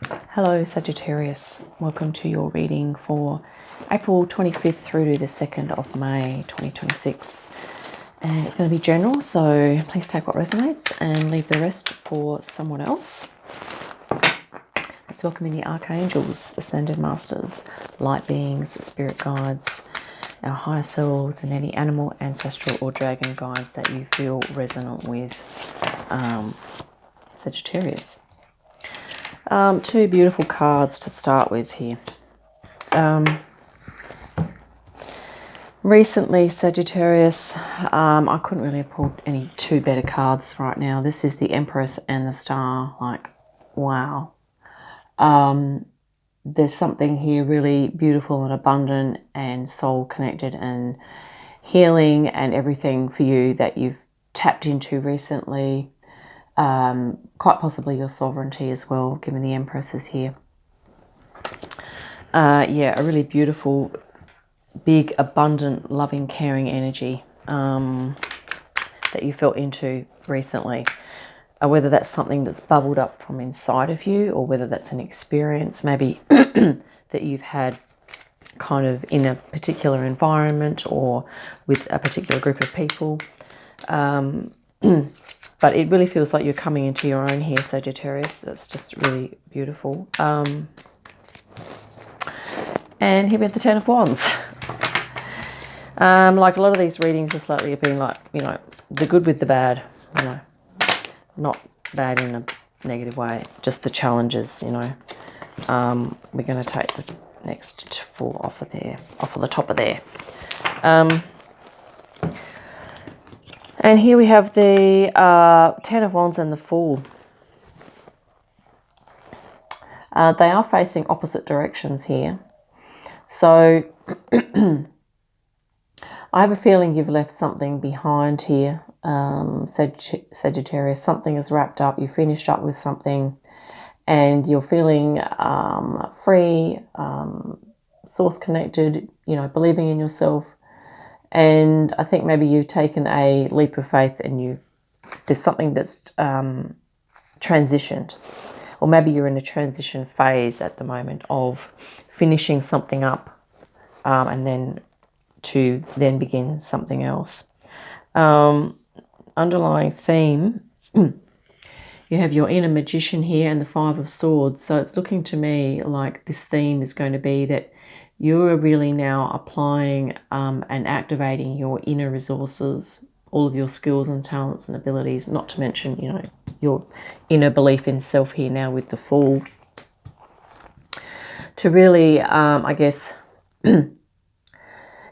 Hello Sagittarius, welcome to your reading for April 25th through to the 2nd of May 2026. And it's going to be general, so please take what resonates and leave the rest for someone else. Let's welcome in the Archangels, Ascendant Masters, light beings, spirit guides, our higher selves, and any animal, ancestral or dragon guides that you feel resonant with, Sagittarius. Two beautiful cards to start with here. Recently, Sagittarius, I couldn't really have pulled any two better cards right now. This is the Empress and the Star. Like, wow. There's something here really beautiful and abundant and soul connected and healing and everything for you that you've tapped into recently. Quite possibly your sovereignty as well, given the Empress is here. Yeah, a really beautiful, big, abundant, loving, caring energy that you felt into recently. Whether that's something that's bubbled up from inside of you or whether that's an experience maybe that you've had kind of in a particular environment or with a particular group of people. But it really feels like you're coming into your own here, Sagittarius. That's just really beautiful. And here we have the Ten of Wands. Like a lot of these readings just lately have been like, you know, the good with the bad, you know. Not bad in a negative way, just the challenges, you know. We're going to take the next four off of the top of there. And here we have the Ten of Wands and the Fool. They are facing opposite directions here. So I have a feeling you've left something behind here, Sagittarius. Something is wrapped up. You finished up with something and you're feeling free, source connected, you know, believing in yourself. And I think maybe you've taken a leap of faith and there's something that's transitioned. Or maybe you're in a transition phase at the moment of finishing something up and then to then begin something else. Underlying theme, you have your inner magician here and the Five of Swords. So it's looking to me like this theme is going to be that you're really now applying and activating your inner resources, all of your skills and talents and abilities, not to mention, you know, your inner belief in self here now with the Fool. To really, I guess,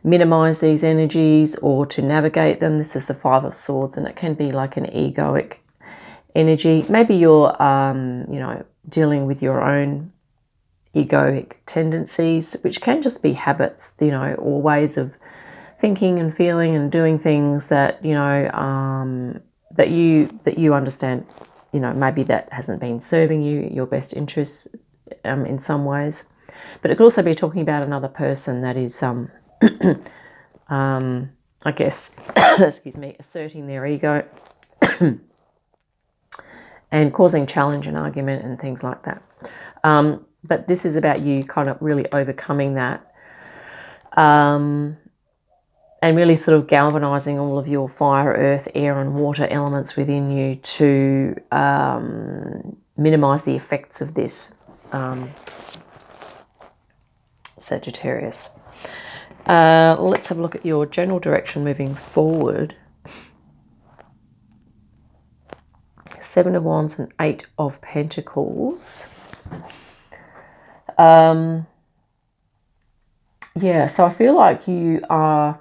minimize these energies or to navigate them. This is the Five of Swords, and it can be like an egoic energy. Maybe you're, you know, dealing with your own egoic tendencies, which can just be habits, you know, or ways of thinking and feeling and doing things that, you know, that you understand, you know, maybe that hasn't been serving you, your best interests in some ways. But it could also be talking about another person that is, I guess, excuse me, asserting their ego and causing challenge and argument and things like that. But this is about you kind of really overcoming that and really sort of galvanizing all of your fire, earth, air and water elements within you to minimize the effects of this, Sagittarius. Let's have a look at your general direction moving forward. Seven of Wands and Eight of Pentacles. Yeah, so I feel like you are...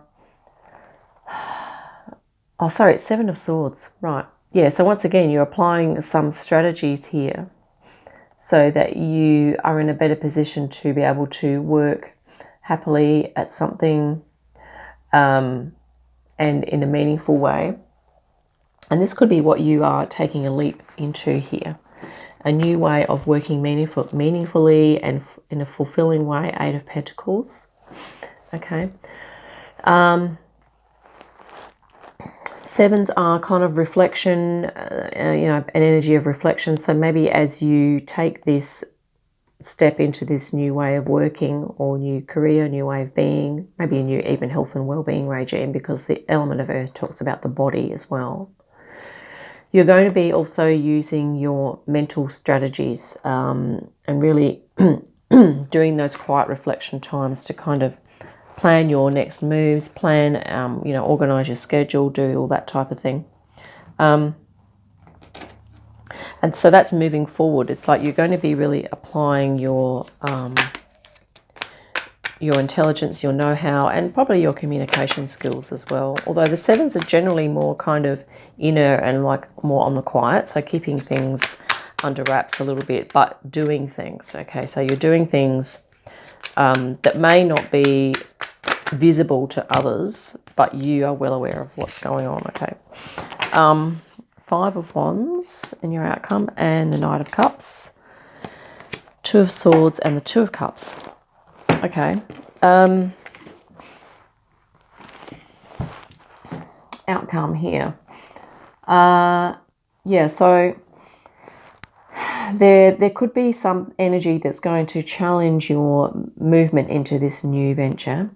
Oh, sorry, it's Seven of Swords. Right. Yeah, so once again, you're applying some strategies here so that you are in a better position to be able to work happily at something and in a meaningful way. And this could be what you are taking a leap into here. A new way of working meaningfully and in a fulfilling way. Eight of Pentacles. Okay. Sevens are kind of reflection, you know, an energy of reflection. So maybe as you take this step into this new way of working or new career, new way of being, maybe a new even health and well-being regime, because the element of earth talks about the body as well. You're going to be also using your mental strategies and really doing those quiet reflection times to kind of plan your next moves, plan, organize your schedule, do all that type of thing. And so that's moving forward. It's like you're going to be really applying your intelligence, your know-how, and probably your communication skills as well. Although the sevens are generally more kind of inner and like more on the quiet, so keeping things under wraps a little bit, but doing things. Okay, so you're doing things that may not be visible to others, but you are well aware of what's going on. Okay. 5 of Wands in your outcome, and the Knight of Cups, 2 of Swords, and the 2 of Cups. Okay. Outcome here. Yeah, so there could be some energy that's going to challenge your movement into this new venture,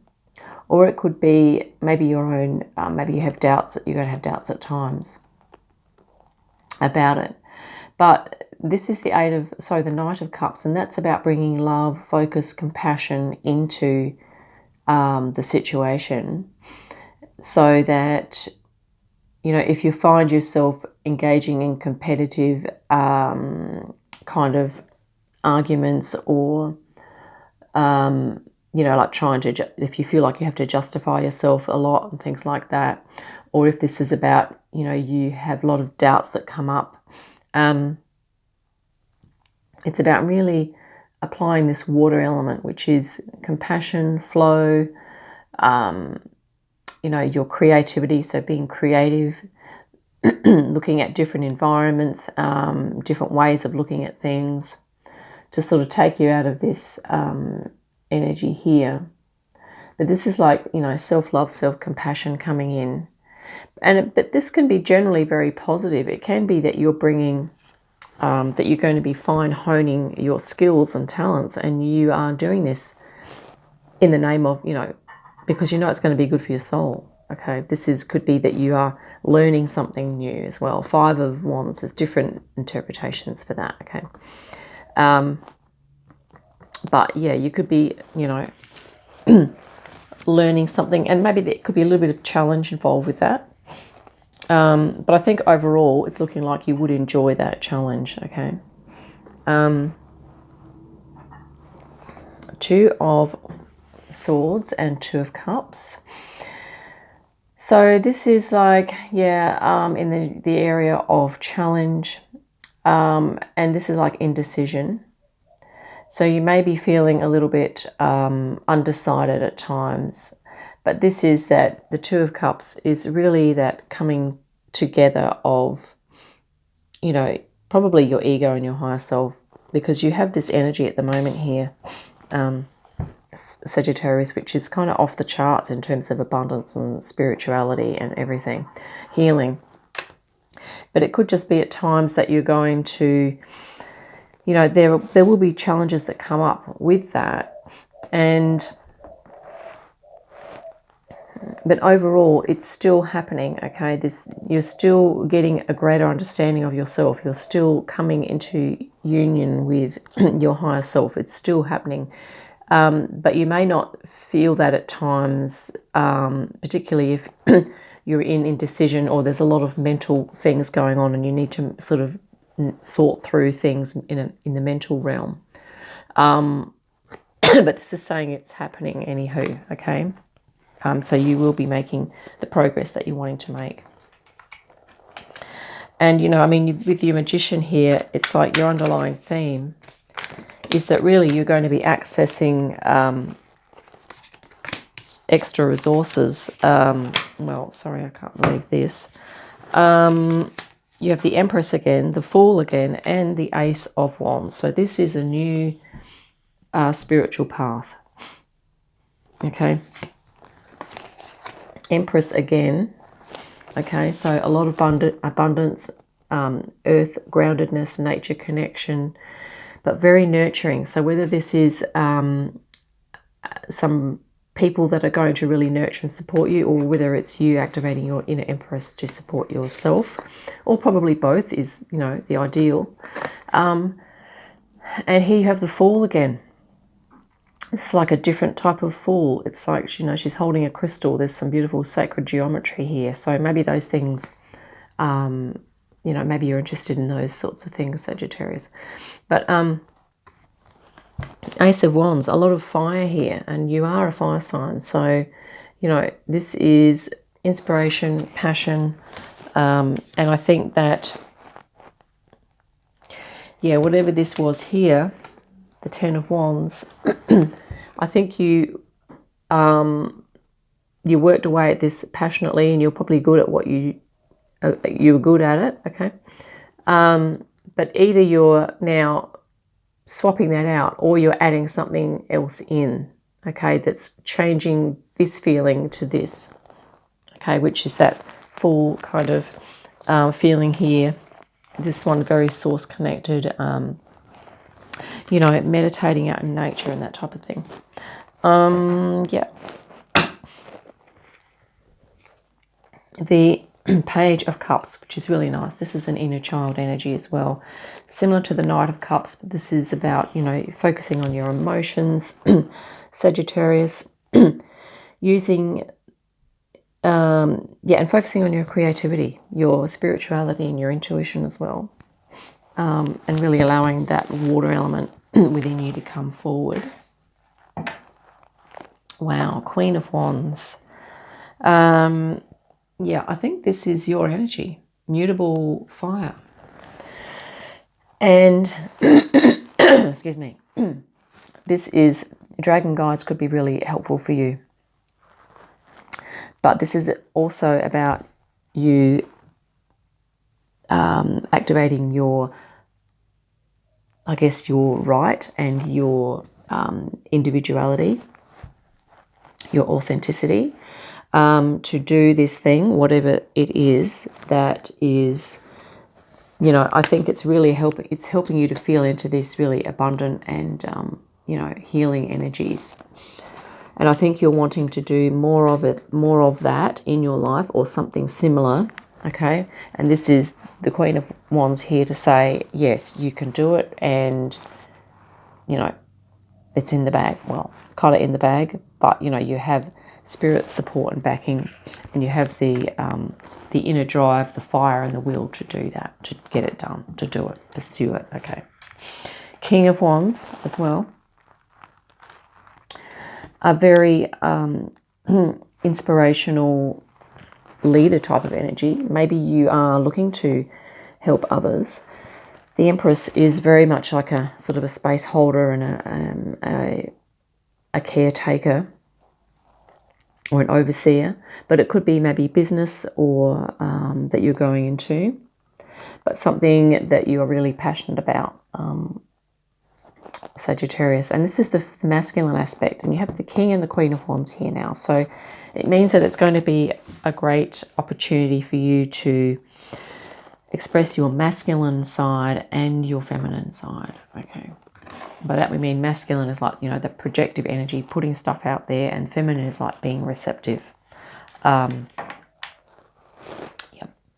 or it could be maybe your own, maybe you have doubts, you're going to have doubts at times about it. But this is the the Knight of Cups, and that's about bringing love, focus, compassion into the situation, so that, if you find yourself engaging in competitive kind of arguments, or, like trying to, if you feel like you have to justify yourself a lot and things like that, or if this is about, you have a lot of doubts that come up, it's about really applying this water element, which is compassion, flow, your creativity, so being creative, looking at different environments, different ways of looking at things, to sort of take you out of this energy here. But this is like, self-love, self-compassion coming in. But this can be generally very positive. It can be that you're bringing, that you're going to be fine honing your skills and talents, and you are doing this in the name of, because it's going to be good for your soul. Okay, could be that you are learning something new as well. 5 of Wands, there's different interpretations for that. Okay, but yeah, you could be, learning something, and maybe there could be a little bit of challenge involved with that. But I think overall, it's looking like you would enjoy that challenge. Okay. 2 of Swords and 2 of Cups. So this is like, in the area of challenge, and this is like indecision. So you may be feeling a little bit undecided at times, but this is that the 2 of Cups is really that coming together of, probably your ego and your higher self, because you have this energy at the moment here, Sagittarius, which is kind of off the charts in terms of abundance and spirituality and everything, healing. But it could just be at times that you're going to, there will be challenges that come up with that, but overall it's still happening. Okay, you're still getting a greater understanding of yourself. You're still coming into union with your higher self. It's still happening. But you may not feel that at times, particularly if you're in indecision, or there's a lot of mental things going on and you need to sort of sort through things in the mental realm. But this is saying it's happening anywho, okay? So you will be making the progress that you're wanting to make. And, with your Magician here, it's like your underlying theme is that really you're going to be accessing extra resources. Well, sorry, I can't believe this. You have the Empress again, the Fool again, and the Ace of Wands. So this is a new spiritual path. Okay. Empress again. Okay, so a lot of abundance, earth groundedness, nature connection. but very nurturing. So whether this is some people that are going to really nurture and support you, or whether it's you activating your inner Empress to support yourself, or probably both is, you know, the ideal. And here you have the Fool again. It's like a different type of Fool. It's like, you know, she's holding a crystal. There's some beautiful sacred geometry here. So maybe those things, you know, maybe you're interested in those sorts of things, Sagittarius. But Ace of Wands, a lot of fire here, and you are a fire sign. So, you know, this is inspiration, passion, and I think that, yeah, whatever this was here, the Ten of Wands, I think you worked away at this passionately, and you're probably good at what you were good at it, okay? But either you're now swapping that out, or you're adding something else in, okay, that's changing this feeling to this, okay, which is that full kind of feeling here. This one very source connected, you know, meditating out in nature and that type of thing. Yeah. The Page of Cups, which is really nice. This is an inner child energy as well. Similar to the Knight of Cups, but this is about, you know, focusing on your emotions, Sagittarius, using, yeah, and focusing on your creativity, your spirituality and your intuition as well. And really allowing that water element within you to come forward. Wow, Queen of Wands. Yeah, I think this is your energy. Mutable fire. And, excuse me, this is, dragon guides could be really helpful for you. But this is also about you activating your, I guess, your right and your individuality, your authenticity, to do this thing, whatever it is that is, you know, I think it's really helping you to feel into this really abundant and, you know, healing energies. And I think you're wanting to do more of it, more of that in your life, or something similar, okay? And this is the Queen of Wands here to say, yes, you can do it, and, you know, it's in the bag. Well, kind of in the bag, but, you know, you have spirit support and backing, and you have the inner drive, the fire and the will to do that, to get it done, to do it, pursue it, okay? King of Wands as well. A very inspirational leader type of energy. Maybe you are looking to help others. The Empress is very much like a sort of a space holder and a caretaker or an overseer, but it could be maybe business or that you're going into, but something that you are really passionate about, Sagittarius. And this is the masculine aspect, and you have the King and the Queen of Wands here now. So it means that it's going to be a great opportunity for you to express your masculine side and your feminine side, okay? By that we mean masculine is like, you know, the projective energy, putting stuff out there, and feminine is like being receptive. Yep.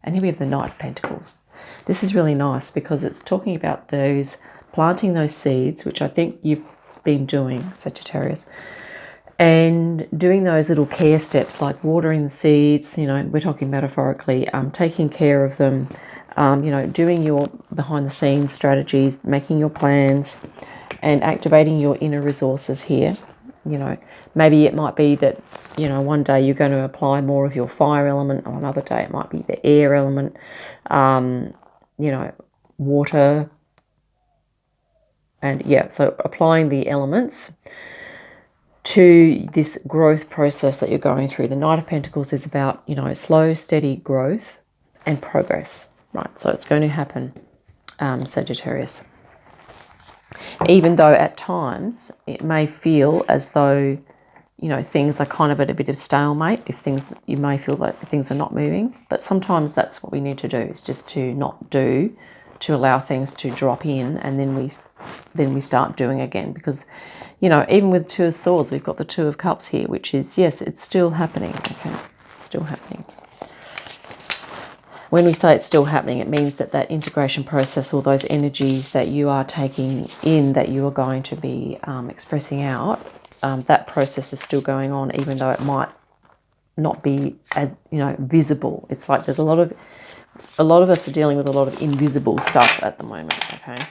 And here we have the Knight of Pentacles. This is really nice because it's talking about those, planting those seeds, which I think you've been doing, Sagittarius, and doing those little care steps like watering the seeds, you know, we're talking metaphorically, taking care of them, you know, doing your behind the scenes strategies, making your plans, and activating your inner resources here. You know, maybe it might be that, you know, one day you're going to apply more of your fire element, or another day it might be the air element, you know, water. And yeah, so applying the elements to this growth process that you're going through. The Knight of Pentacles is about, you know, slow, steady growth and progress, right? So it's going to happen, Sagittarius. Even though at times it may feel as though, you know, things are kind of at a bit of stalemate, you may feel like things are not moving, but sometimes that's what we need to do, is just to not do to allow things to drop in, and then we start doing again. Because, you know, even with Two of Swords, we've got the Two of Cups here, which is, yes, it's still happening. Okay, it's still happening. When we say it's still happening, it means that that integration process, all those energies that you are taking in, that you are going to be expressing out, that process is still going on, even though it might not be as, you know, visible. It's like there's a lot of us are dealing with a lot of invisible stuff at the moment. Okay,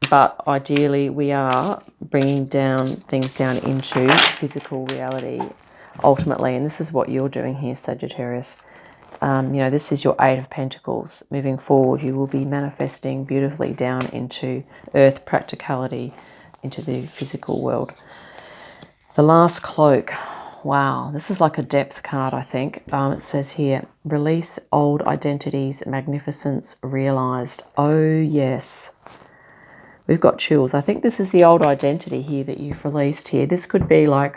but ideally we are bringing things down into physical reality ultimately, and this is what you're doing here, Sagittarius. You know, this is your Eight of Pentacles. Moving forward, you will be manifesting beautifully down into earth practicality, into the physical world. The last cloak. Wow, this is like a depth card, I think. It says here, release old identities, magnificence realized. Oh, yes. We've got chills. I think this is the old identity here that you've released here. This could be like,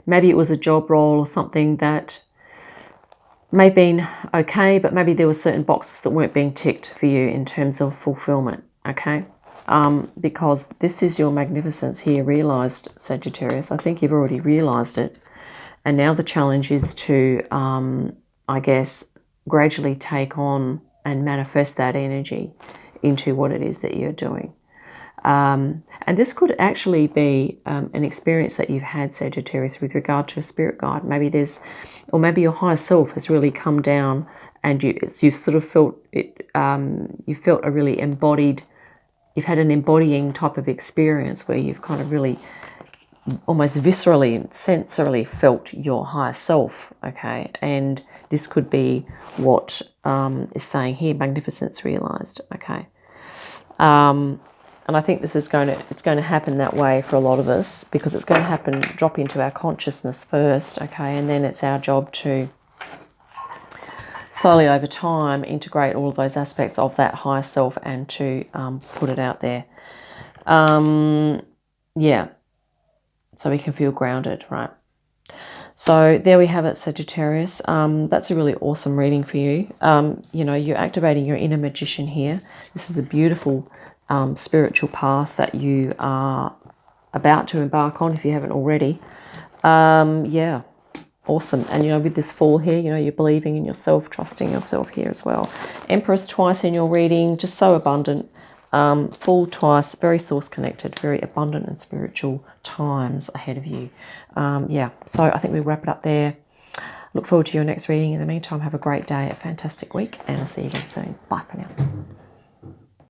maybe it was a job role or something that may have been okay, but maybe there were certain boxes that weren't being ticked for you in terms of fulfillment, okay? Because this is your magnificence here realized, Sagittarius. I think you've already realized it. And now the challenge is to, I guess, gradually take on and manifest that energy into what it is that you're doing. And this could actually be an experience that you've had, Sagittarius, with regard to a spirit guide. Maybe there's, or maybe your higher self has really come down, and you've sort of felt it. You felt a really embodied. You've had an embodying type of experience where you've kind of really, almost viscerally and sensorily felt your higher self. Okay, and this could be what is saying here, magnificence realized. Okay. And I think this is it's going to happen that way for a lot of us, because it's going to drop into our consciousness first, okay, and then it's our job to slowly over time integrate all of those aspects of that higher self and to put it out there. Yeah, so we can feel grounded, right? So there we have it, Sagittarius. That's a really awesome reading for you. You know, you're activating your inner magician here. This is a beautiful spiritual path that you are about to embark on if you haven't already. Yeah, awesome. And, you know, with this Fool here, you know, you're believing in yourself, trusting yourself here as well. Empress twice in your reading, just so abundant. Fool twice, very source connected, very abundant and spiritual times ahead of you. Yeah, so I think we'll wrap it up there. Look forward to your next reading. In the meantime, have a great day, a fantastic week, and I'll see you again soon. Bye for now.